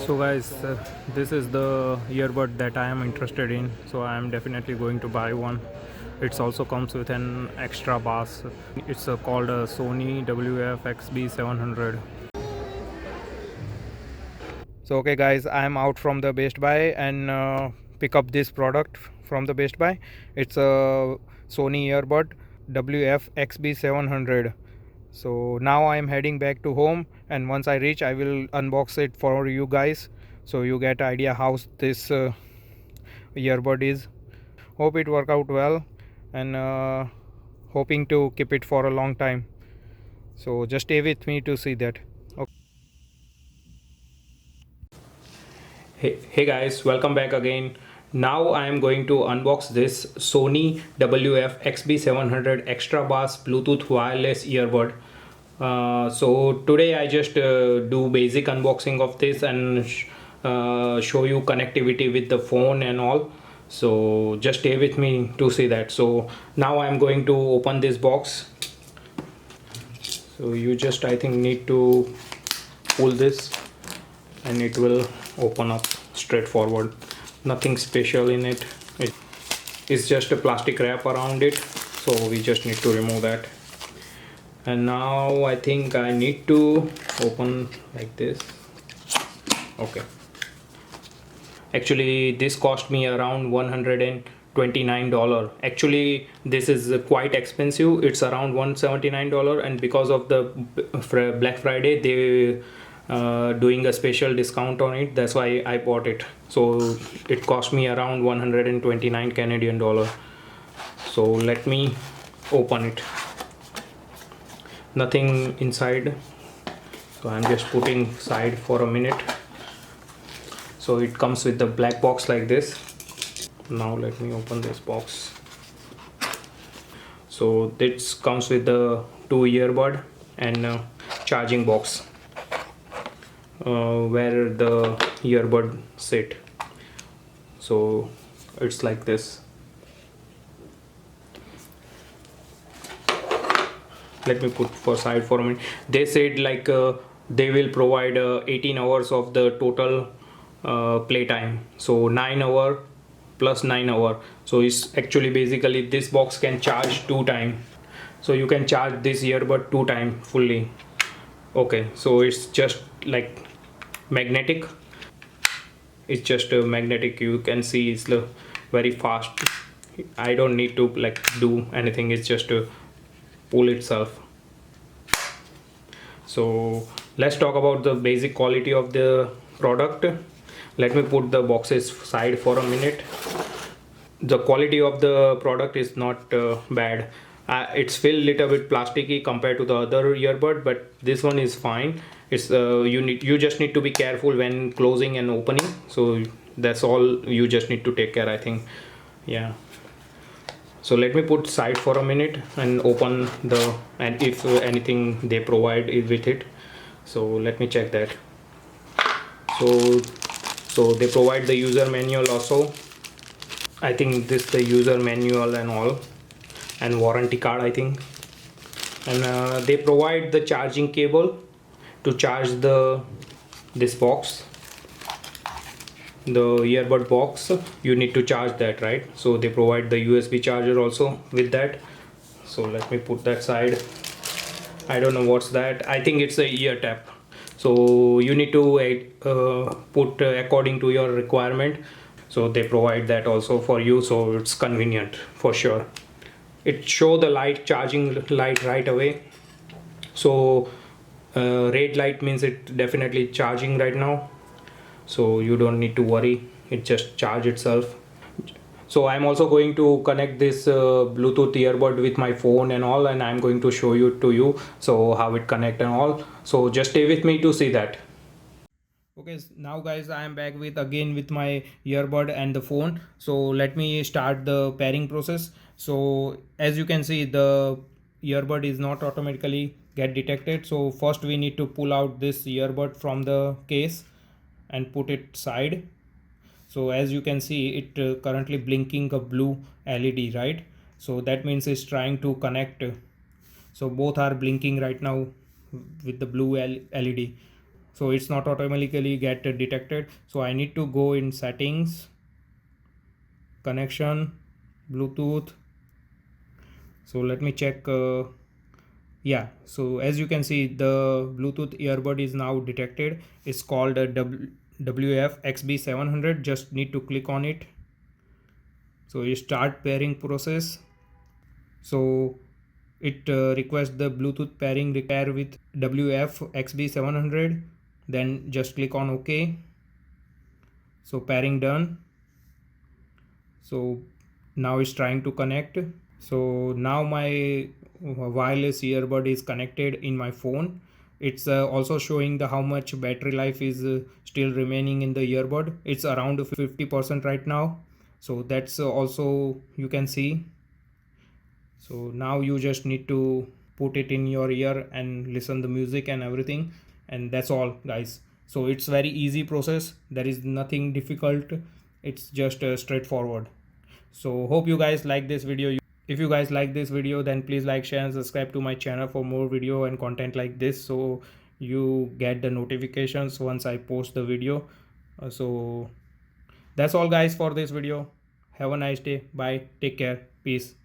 So guys, this is the earbud that I am interested in, so I am definitely going to buy one. It also comes with an extra bass. It's called a Sony WF-XB700. So okay guys, I am out from the Best Buy and pick up this product from the Best Buy. It's a Sony earbud WF-XB700. So now I am heading back to home, and once I reach I will unbox it for you guys, so you get idea how this earbud is. Hope it work out well, and hoping to keep it for a long time. So just stay with me to see that. Okay. Hey guys, welcome back again. Now I am going to unbox this Sony WF-XB700 extra bass Bluetooth wireless earbud. So today I just do basic unboxing of this and show you connectivity with the phone and all. So just stay with me to see that. So now I'm going to open this box. So you just, I think, need to pull this and it will open up straightforward. Nothing special in it. It's just a plastic wrap around it, so we just need to remove that. And now I think I need to open like this. Okay, actually this cost me around $129. Actually this is quite expensive. It's around $179, and because of the Black Friday they doing a special discount on it, that's why I bought it. So it cost me around 129 Canadian dollar. So let me open it. Nothing inside, so I'm just putting side for a minute. So it comes with the black box like this. Now let me open this box. So this comes with the 2 earbud and charging box where the earbud sit. So it's like this. Let me put for side for a minute. They said like they will provide 18 hours of the total playtime, so 9 hour plus 9 hour. So it's actually basically this box can charge 2 time, so you can charge this earbud 2 time fully. Okay, so it's just like magnetic. It's just magnetic. You can see it's very fast. I don't need to like do anything. It's just pull itself. So let's talk about the basic quality of the product. Let me put the boxes side for a minute. The quality of the product is not bad. It's feel little bit plasticky compared to the other earbud, but this one is fine. It's you just need to be careful when closing and opening. So that's all you just need to take care, I think. Yeah. So let me put side for a minute and open the, and if anything they provide is with it. So let me check that. So they provide the user manual also. I think this the user manual and all, and warranty card I think. And they provide the charging cable to charge this box, the earbud box. You need to charge that, right? So they provide the USB charger also with that. So let me put that side. I don't know what's that. I think it's a ear tap. So you need to put according to your requirement. So they provide that also for you, so it's convenient for sure. It show the light, charging light right away. So red light means it definitely charging right now, so you don't need to worry, it just charge itself. So I'm also going to connect this Bluetooth earbud with my phone and all, and I'm going to show you so how it connect and all. So just stay with me to see that. Okay, now guys, I am back with my earbud and the phone. So let me start the pairing process. So as you can see, the earbud is not automatically get detected. So first we need to pull out this earbud from the case and put it side. So as you can see, it currently blinking a blue LED, right? So that means it's trying to connect. So both are blinking right now with the blue LED. so it's not automatically get detected. So I need to go in settings, connection, Bluetooth. So let me check. Yeah, so as you can see, the Bluetooth earbud is now detected. It's called a WF-XB700. Just need to click on it. So you start pairing process. So it requests the Bluetooth pairing pair with WF-XB700. Then just click on OK. So pairing done. So now it's trying to connect. So now my wireless earbud is connected in my phone. It's also showing the how much battery life is still remaining in the earbud. It's around 50% right now. So that's also you can see. So now you just need to put it in your ear and listen the music and everything, and that's all guys. So it's very easy process. There is nothing difficult. It's just straightforward. So hope you guys like this video. If you guys like this video, then please like, share and subscribe to my channel for more video and content like this, so you get the notifications once I post the video. So that's all guys for this video. Have a nice day. Bye. Take care. Peace.